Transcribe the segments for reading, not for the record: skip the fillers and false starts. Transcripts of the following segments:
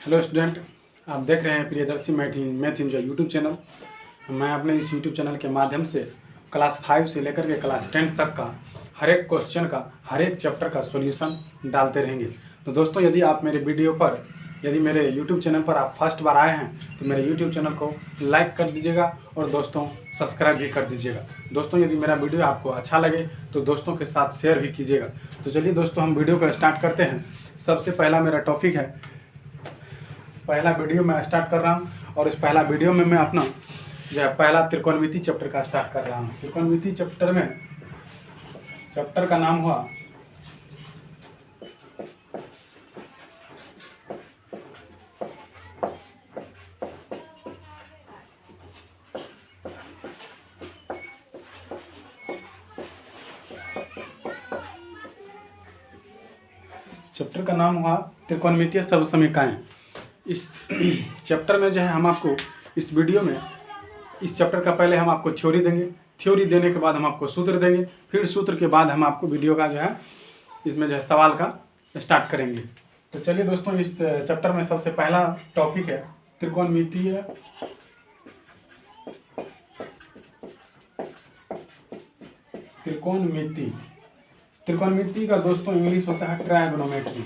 Hello student, आप देख रहे हैं Priyadarshi math enjoy YouTube channel. मैं अपने इस यूट्यूब चैनल के माध्यम से क्लास 5 से लेकर के क्लास 10 तक का हर एक क्वेश्चन का हर एक चैप्टर का सॉल्यूशन डालते रहेंगे। तो दोस्तों, यदि मेरे यूट्यूब चैनल पर आप फर्स्ट बार आए हैं तो मेरे यूट्यूब चैनल को लाइक कर दीजिएगा और दोस्तों सब्सक्राइब भी कर दीजिएगा। दोस्तों, यदि मेरा वीडियो आपको अच्छा लगे तो दोस्तों के साथ शेयर भी कीजिएगा। तो चलिए दोस्तों, हम वीडियो को स्टार्ट करते हैं। सबसे पहला मेरा टॉपिक है, पहला वीडियो मैं स्टार्ट कर रहा हूं और इस पहला वीडियो में मैं अपना जो है पहला त्रिकोणमिति चैप्टर का स्टार्ट कर रहा हूं। त्रिकोणमिति चैप्टर में चैप्टर का नाम हुआ त्रिकोणमितीय सर्वसमीकरण। इस चैप्टर में जो है हम आपको इस वीडियो में इस चैप्टर का पहले हम आपको थ्योरी देंगे। थ्योरी देने के बाद हम आपको सूत्र देंगे। फिर सूत्र के बाद हम आपको वीडियो का जो है इसमें जो है सवाल का स्टार्ट करेंगे। तो चलिए दोस्तों, इस चैप्टर में सबसे पहला टॉपिक है त्रिकोणमितीय त्रिकोणमिति का दोस्तों इंग्लिश होता है ट्रायगोनोमेट्री।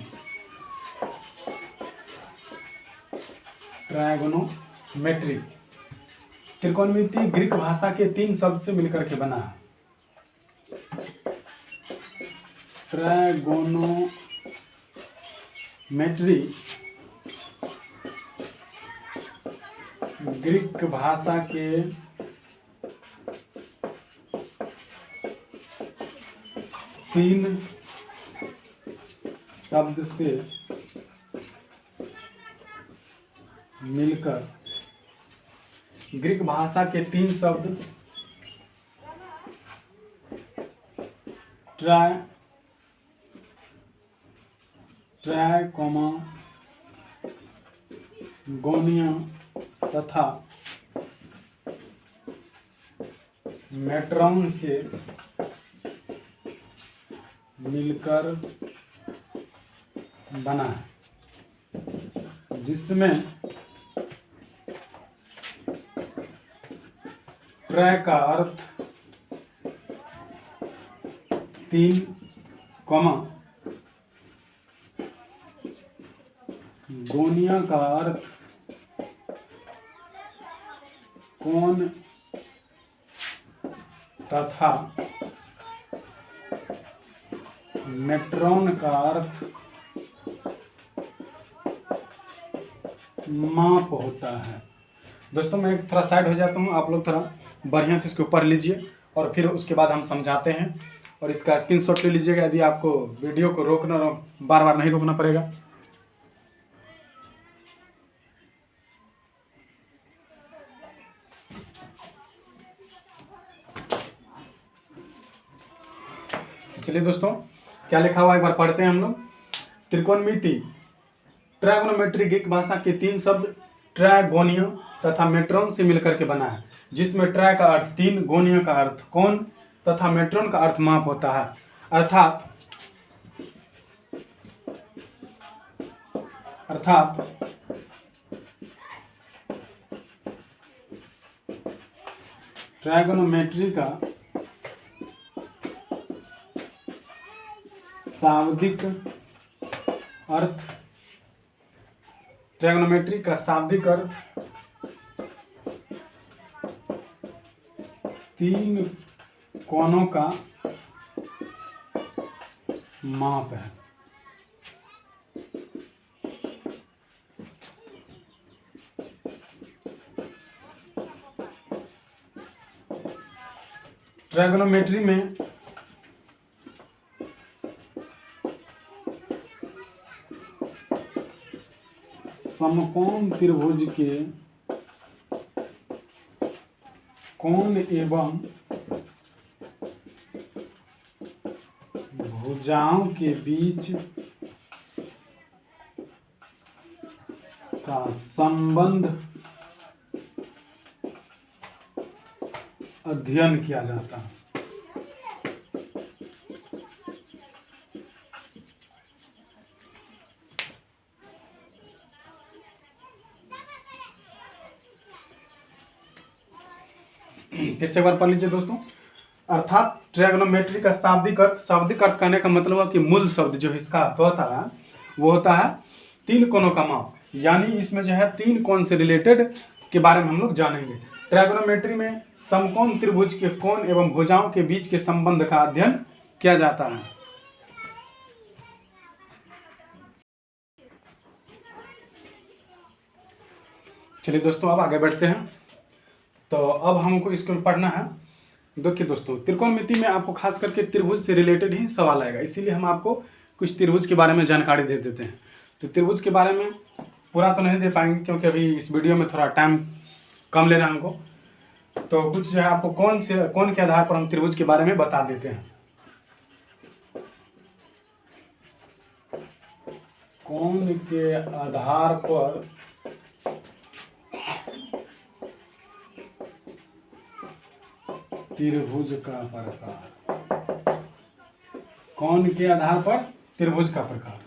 त्रिकोणमिति ग्रीक भाषा के 3 शब्द से मिलकर के बना है। ट्रायगोनोमेट्री ग्रीक भाषा के 3 शब्द से मिलकर ग्रीक भाषा के 3 शब्द गोनिया तथा मेट्रॉन से मिलकर बना है, जिसमें ट्राय का अर्थ 3, गोनिया का अर्थ कोण तथा मेट्रॉन का अर्थ माप होता है। दोस्तों, मैं थोड़ा साइड हो जाता हूँ, आप लोग थोड़ा बढ़िया से इसको पढ़ लीजिए और फिर उसके बाद हम समझाते हैं। और इसका स्क्रीनशॉट ले लीजिएगा, यदि आपको वीडियो को बार बार नहीं रोकना पड़ेगा। चलिए दोस्तों, क्या लिखा हुआ एक बार पढ़ते हैं हम लोग। त्रिकोणमिति ट्रायगोनोमेट्री ग्रीक भाषा के 3 शब्द ट्रायगोनिया तथा मेट्रॉन से मिलकर के बना है, जिसमें ट्राय का अर्थ 3, गोनिया का अर्थ कोण तथा मेट्रॉन का अर्थ माप होता है। अर्थात ट्रायगोनोमेट्री का शाब्दिक अर्थ 3 कोणों का माप है। ट्रायगोनोमेट्री में समकोण त्रिभुज के कोण एवं भुजाओं के बीच का संबंध अध्ययन किया जाता है। फिर से एक बार पढ़ लीजिए दोस्तों। अर्थात ट्रायगोनोमेट्री का शाब्दिक अर्थ कहने का मतलब है कि मूल शब्द जो इसका अर्थ होता है वो होता है तीन कोणों का माप, यानी इसमें जो है तीन कोण से रिलेटेड के बारे में हम लोग जानेंगे। ट्रायगोनोमेट्री में समकोण त्रिभुज के कोण एवं भुजाओं के बीच के संबंध का अध्ययन किया जाता है। चलिए दोस्तों अब आगे बढ़ते हैं। तो अब हमको इसको पढ़ना है। देखिए दोस्तों, त्रिकोणमिति में आपको खास करके त्रिभुज से रिलेटेड ही सवाल आएगा, इसीलिए हम आपको कुछ त्रिभुज के बारे में जानकारी दे देते हैं। तो त्रिभुज के बारे में पूरा तो नहीं दे पाएंगे क्योंकि अभी इस वीडियो में थोड़ा टाइम कम लेना है हमको। तो कुछ जो है आपको कौन के आधार पर हम त्रिभुज के बारे में बता देते हैं। कौन के आधार पर त्रिभुज का प्रकार। कौन के आधार पर त्रिभुज का प्रकार।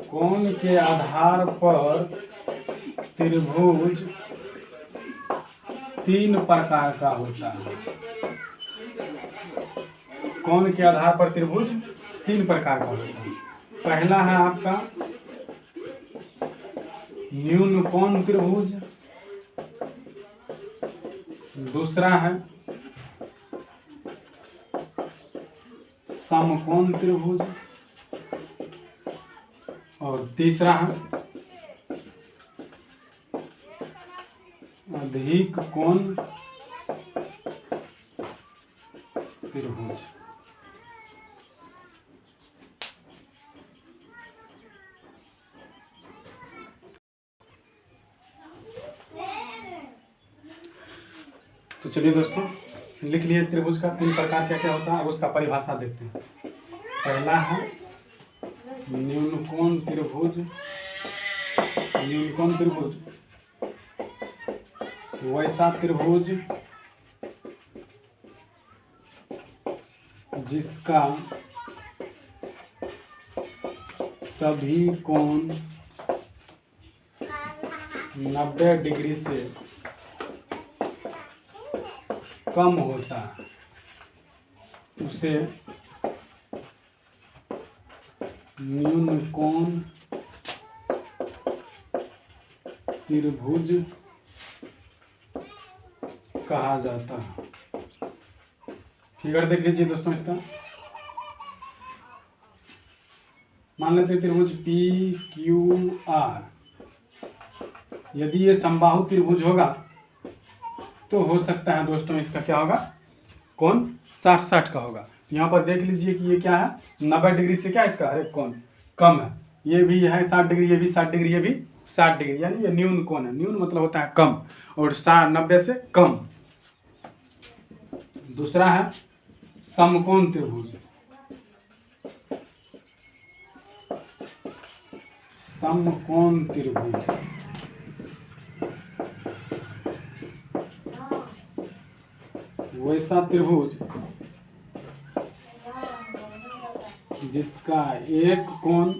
कौन के आधार पर त्रिभुज तीन प्रकार का होता है। कौन के आधार पर त्रिभुज तीन प्रकार का होता है। पहला है आपका न्यून कोण त्रिभुज, दूसरा है समकोण त्रिभुज और तीसरा है अधिक कोण त्रिभुज। तो चलिए दोस्तों लिख लिए त्रिभुज का तीन प्रकार क्या क्या होता है। अब उसका परिभाषा देखते हैं। पहला है न्यून कोण त्रिभुज। न्यून कोण त्रिभुज वैसा त्रिभुज जिसका सभी कोण 90 डिग्री से कम होता है, उसे न्यून कोण त्रिभुज कहा जाता है। फिगर देख लीजिए दोस्तों इसका। मान लेते हैं त्रिभुज पी क्यू आर। यदि ये समबाहु त्रिभुज होगा तो हो सकता है दोस्तों इसका क्या होगा, कोण 60-60 का होगा। यहाँ पर देख लीजिए कि ये क्या है, 90 डिग्री से क्या इसका हर एक कोण कम है। ये भी है 60 डिग्री, ये भी 60 डिग्री, ये भी 60 डिग्री, यानी ये न्यून कोण है। न्यून मतलब होता है कम और 90 से कम। दूसरा है समकोण त्रिभुज। समकोण त्रिभुज वैसा त्रिभुज जिसका एक कोण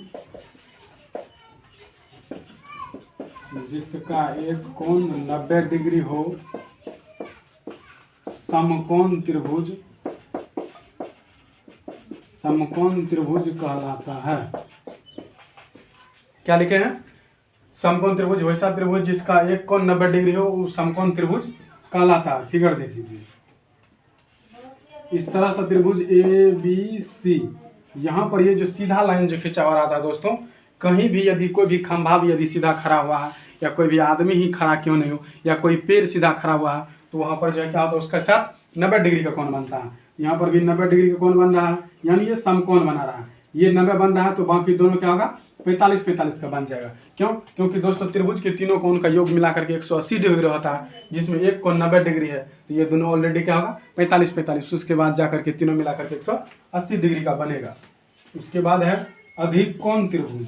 90 डिग्री हो। समकोण त्रिभुज कहलाता है। क्या लिखे हैं, समकोण त्रिभुज वैसा त्रिभुज जिसका एक कोण 90 डिग्री हो, वो समकोण त्रिभुज कहलाता है। फिगर देख लीजिए। इस तरह से त्रिभुज ए बी सी, यहाँ पर ये जो सीधा लाइन जो खींचा हुआ रहता है दोस्तों, कहीं भी यदि कोई भी खंभा भी यदि सीधा खड़ा हुआ है या कोई भी आदमी ही खड़ा क्यों नहीं हो या कोई पेड़ सीधा खड़ा हुआ है तो वहाँ पर जो है क्या होता है, उसके साथ 90 डिग्री का कोण बनता है। यहाँ पर भी 90 डिग्री का कोण बन रहा है, यानी ये समकोण बना रहा है। ये 90 बन रहा है तो बाकी दोनों क्या होगा, 45-45 का बन जाएगा। क्यों? क्योंकि दोस्तों त्रिभुज के तीनों कोण का योग मिलाकर के 180 डिग्री होता है, जिसमें एक कोण 90 डिग्री है, तो ये दोनों ऑलरेडी क्या होगा 45-45। उसके बाद जाकर के तीनों मिलाकर के 180 डिग्री का बनेगा। उसके बाद है अधिक कोण त्रिभुज।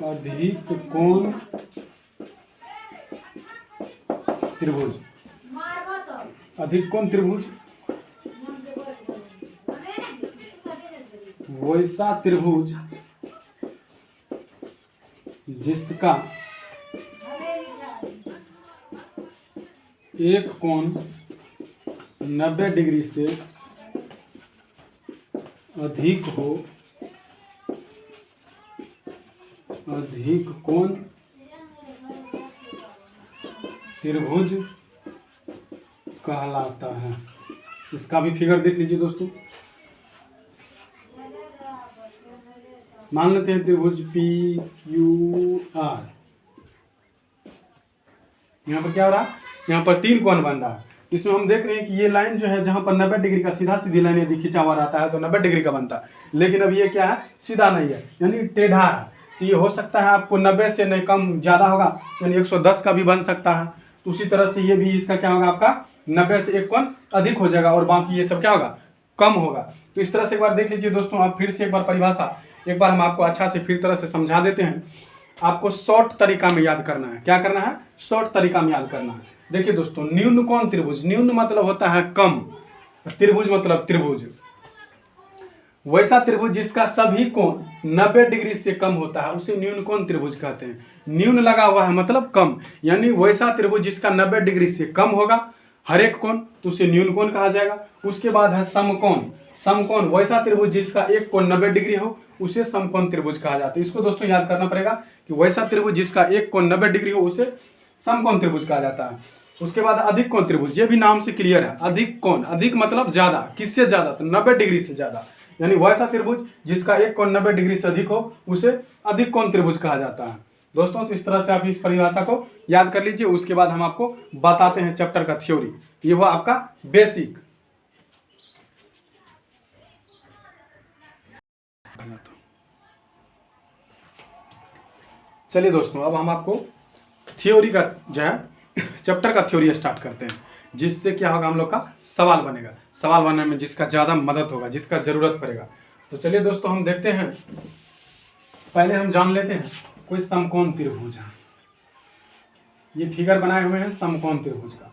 अधिक कोण त्रिभुज, अधिक कोण त्रिभुज वैसा त्रिभुज जिसका एक कोण 90 डिग्री से अधिक हो, अधिक कोण त्रिभुज कहलाता है। इसका भी फिगर देख लीजिए दोस्तों। मान लेते हैं त्रिभुज PQR। यहाँ पर क्या हो रहा है, यहाँ पर 3 कोण बन रहा है। इसमें हम देख रहे हैं कि ये लाइन जो है जहाँ पर 90 डिग्री का सीधा सीधी लाइन यदि खींचा हुआ रहता है तो 90 डिग्री का बनता है, लेकिन अब ये क्या है, सीधा नहीं है, यानी टेढ़ा है। तो ये हो सकता है आपको 90 से नहीं कम ज़्यादा होगा, यानी 110 का भी बन सकता है। तो उसी तरह से ये भी इसका क्या होगा, आपका 90 से एक कोण अधिक हो जाएगा और बाकी ये सब क्या होगा, कम होगा। तो इस तरह से एक बार देख लीजिए दोस्तों। आप फिर से एक बार परिभाषा एक बार हम आपको अच्छा से फिर तरह से समझा देते हैं। आपको शॉर्ट तरीका में याद करना है। क्या करना है, शॉर्ट तरीका में याद करना है। देखिए दोस्तों, न्यून कोण त्रिभुज, न्यून मतलब होता है कम, त्रिभुज मतलब त्रिभुज, वैसा त्रिभुज जिसका सभी कोण 90 डिग्री से कम होता है उसे न्यून कोण त्रिभुज कहते हैं। न्यून लगा हुआ है मतलब कम, यानी वैसा त्रिभुज जिसका 90 डिग्री से कम होगा हर एक कोण, तो उसे न्यून कोण कहा जाएगा। उसके बाद है समकोण। समकोण वैसा त्रिभुज जिसका एक कोण 90 डिग्री हो उसे समकोण त्रिभुज कहा जाता है। इसको दोस्तों याद करना पड़ेगा कि वैसा त्रिभुज जिसका एक कोण 90 डिग्री हो उसे समकोण त्रिभुज कहा जाता है। उसके बाद अधिक कोण त्रिभुज, ये भी नाम से क्लियर है। अधिक कोण, अधिक मतलब ज्यादा, किससे ज्यादा, तो 90 डिग्री से ज्यादा, यानी वैसा त्रिभुज जिसका एक कोण 90 डिग्री से अधिक हो उसे अधिक कोण त्रिभुज कहा जाता है। दोस्तों, तो इस तरह से आप इस परिभाषा को याद कर लीजिए। उसके बाद हम आपको बताते हैं चैप्टर का थ्योरी। ये हुआ आपका बेसिक। चलिए दोस्तों, अब हम आपको थ्योरी का जो है चैप्टर का थ्योरी स्टार्ट करते हैं, जिससे क्या होगा, हम लोग का सवाल बनेगा। सवाल बनने में जिसका ज़्यादा मदद होगा, जिसका ज़रूरत पड़ेगा। तो चलिए दोस्तों, हम देखते हैं। पहले हम जान लेते हैं कोई समकोण त्रिभुज है। ये फिगर बनाए हुए हैं समकोण त्रिभुज का।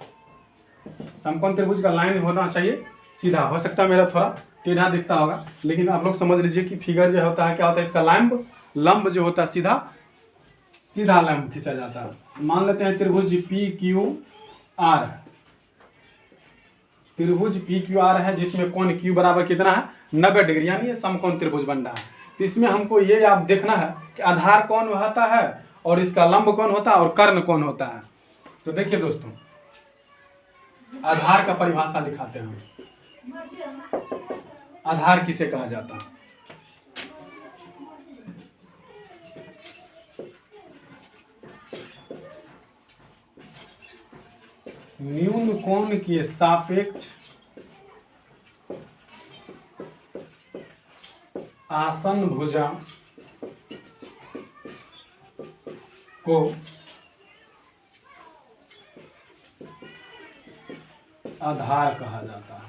समकोण त्रिभुज का लाइन होना चाहिए सीधा, हो सकता है मेरा थोड़ा टेढ़ा दिखता होगा, लेकिन आप लोग समझ लीजिए कि फिगर जो होता है क्या होता है, इसका लंब, लंब जो होता है सीधा सीधा लंब खींचा जाता है। मान लेते हैं त्रिभुज PQR है। त्रिभुज PQR है जिसमें कोण Q बराबर कितना है, 90 डिग्री, यानी ये समकोण त्रिभुज बन रहा है। तो इसमें हमको ये आप देखना है कि आधार कौन होता है और इसका लंब कौन होता है और कर्ण कौन होता है। तो देखिए दोस्तों, आधार का परिभाषा लिखाते हैं हम। आधार किसे कहा जाता है, न्यून कोण के सापेक्ष आसन भुजा को आधार कहा जाता है।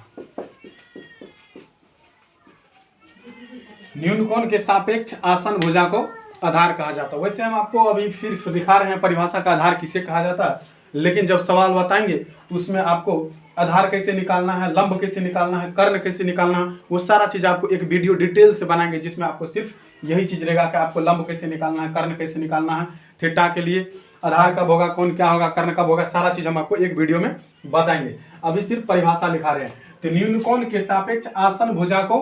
न्यून कोण के सापेक्ष आसन भुजा को आधार कहा जाता है। वैसे हम आपको अभी फिर दिखा रहे हैं परिभाषा का आधार किसे कहा जाता है, लेकिन जब सवाल बताएंगे तो उसमें आपको आधार कैसे निकालना है, लंब कैसे निकालना है, कर्ण कैसे निकालना है, वो सारा चीज़ आपको एक वीडियो डिटेल से बनाएंगे, जिसमें आपको सिर्फ यही चीज़ रहेगा कि आपको लंब कैसे निकालना है, कर्ण कैसे निकालना है, थीटा के लिए आधार कब होगा, कौन क्या होगा, कर्ण कब होगा, सारा चीज़ हम आपको एक वीडियो में बताएंगे। अभी सिर्फ परिभाषा लिखा रहे हैं। तो न्यून कोण के सापेक्ष आसन भुजा को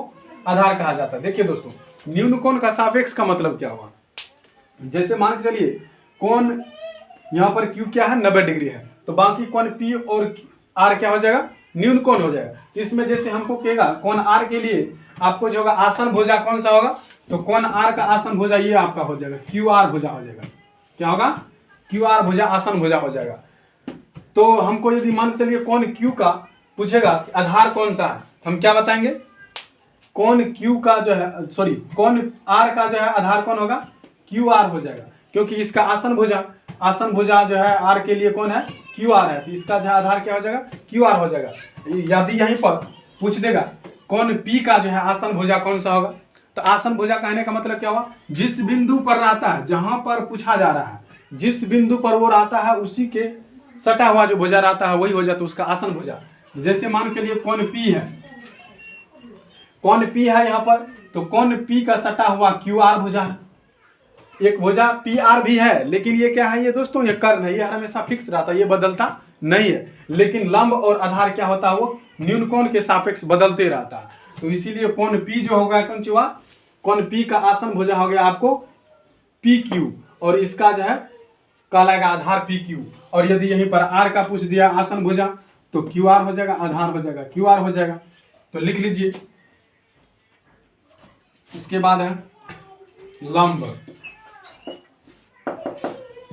आधार कहा जाता है। देखिए दोस्तों, न्यून कोण का सापेक्ष का मतलब क्या हुआ, जैसे मान के चलिए कोण यहाँ पर Q क्या है, 90 डिग्री है, तो बाकी कोण P और R क्या हो जाएगा, न्यून कोण हो जाएगा। तो इसमें जैसे हमको कहेगा कोण R के लिए आपको जो होगा आसन भुजा कौन सा होगा, तो कोण R का आसन भुजा ये आपका हो जाएगा QR भुजा हो जाएगा। क्या होगा, QR भुजा आसन भुजा हो जाएगा। तो हमको यदि मान के चलिए कोण Q का पूछेगा कि आधार कौन सा है, तो हम क्या बताएंगे, कोण Q का जो है, सॉरी कोण R का जो है आधार कौन होगा, QR हो जाएगा, क्योंकि इसका आसन भुजा जो है R के लिए कौन है, QR है, तो इसका जो है आधार क्या हो जाएगा, QR हो जाएगा। यदि यहीं पर पूछ देगा कोण P का जो है आसन भुजा कौन सा होगा, तो आसन भुजा कहने का मतलब क्या हुआ, जिस बिंदु पर रहता है, जहां पर पूछा जा रहा है, जिस बिंदु पर वो रहता है उसी के सटा हुआ जो भुजा रहता है वही हो जाता है उसका आसन भुजा। जैसे मान के चलिए कोण P है, कोण P है यहाँ पर, तो कोण P का सटा हुआ QR भुजा है। एक भुजा पी आर भी है, लेकिन ये क्या है, ये दोस्तों ये कर्ण है, ये हमेशा फिक्स रहता है, ये बदलता नहीं है। लेकिन लंब और आधार क्या होता है, वो न्यून कोण के सापेक्ष बदलते रहता है। तो इसीलिए कोण पी जो होगा कौन चुहा, कोण पी का आसन भुजा हो गया आपको पी क्यू, और इसका जो है कहलाएगा आधार पी क्यू। और यदि यहीं पर आर का पूछ दिया आसन भुजा तो क्यू आर हो जाएगा, आधार हो जाएगा क्यू आर हो जाएगा। तो लिख लीजिए। उसके बाद है लंब।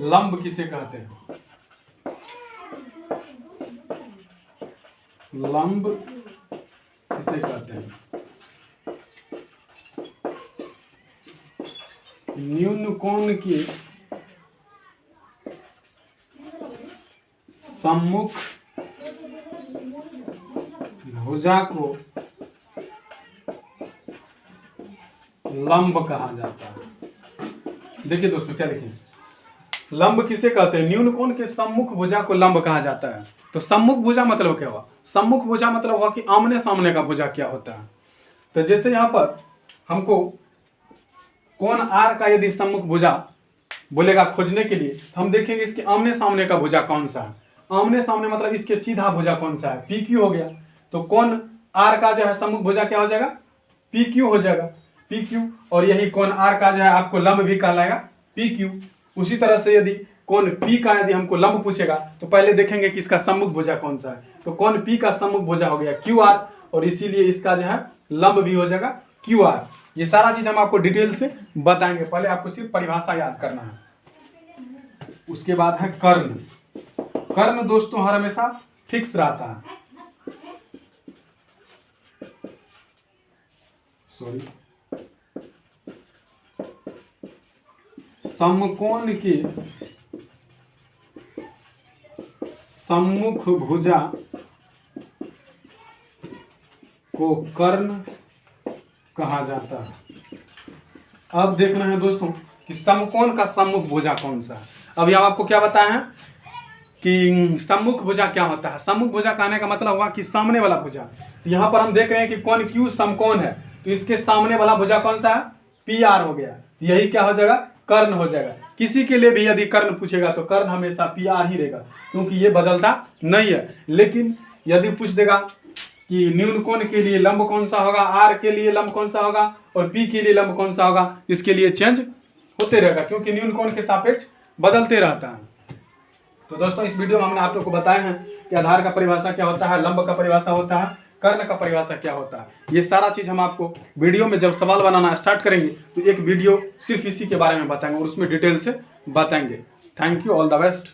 लंब किसे कहते हैं, लंब किसे कहते हैं, न्यून कोण के सम्मुख भुजा को लंब कहा जाता है। देखिए दोस्तों क्या लिखे, लंब किसे कहते हैं, न्यून कोण के सम्मुख भुजा को लंब कहा जाता है। तो सम्मुख भुजा मतलब क्या हुआ, सम्मुख भुजा मतलब हुआ कि आमने सामने का भुजा क्या होता है। तो जैसे यहाँ पर हमको कोण आर का यदि सम्मुख भुजा बोलेगा खोजने के लिए, तो हम देखेंगे इसके आमने सामने का भुजा कौन सा है। आमने सामने मतलब इसके सीधा भुजा कौन सा है, पी क्यू हो गया। तो कोण आर का जो है सम्मुख भुजा क्या हो जाएगा, पी क्यू हो जाएगा, पी क्यू। और यही कोण आर का जो है आपको लंब भी कहलाएगा पी क्यू। उसी तरह से यदि कोण पी का यदि हमको लंब पूछेगा तो पहले देखेंगे कि इसका सम्मुख भुजा कौन सा है। तो कोण पी का सम्मुख भुजा हो गया क्यू आर, और इसीलिए इसका जो है लंब भी हो जाएगा क्यू आर। ये सारा चीज हम आपको डिटेल से बताएंगे, पहले आपको सिर्फ परिभाषा याद करना है। उसके बाद है कर्ण। कर्ण दोस्तों हर हमेशा फिक्स रहता है, सॉरी, समकोण के सम्मुख भुजा को कर्ण कहा जाता है। अब देखना है दोस्तों कि समकोण का सम्मुख भुजा कौन सा है। अभी हम आपको क्या बताए हैं कि सम्मुख भुजा क्या होता है। सम्मुख भुजा कहने का मतलब हुआ कि सामने वाला भुजा। तो यहाँ पर हम देख रहे हैं कि कोण क्यू समकोण है, तो इसके सामने वाला भुजा कौन सा है, पी आर हो गया। यही क्या हो जाएगा, कर्ण हो जाएगा। किसी के लिए भी यदि कर्ण पूछेगा तो कर्ण हमेशा पी आर ही रहेगा, क्योंकि ये बदलता नहीं है। लेकिन यदि पूछ देगा कि न्यून कोण के लिए लंब कौन सा होगा, आर के लिए लंब कौन सा होगा और पी के लिए लंब कौन सा होगा, इसके लिए चेंज होते रहेगा, क्योंकि न्यून कोण के सापेक्ष बदलते रहता है। तो दोस्तों इस वीडियो में हमने आप लोग को बताया है कि आधार का परिभाषा क्या होता है, लंब का परिभाषा होता है, कर्ण का परिभाषा क्या होता है। ये सारा चीज हम आपको वीडियो में जब सवाल बनाना स्टार्ट करेंगे तो एक वीडियो सिर्फ इसी के बारे में बताएंगे और उसमें डिटेल से बताएंगे। Thank you, all the best.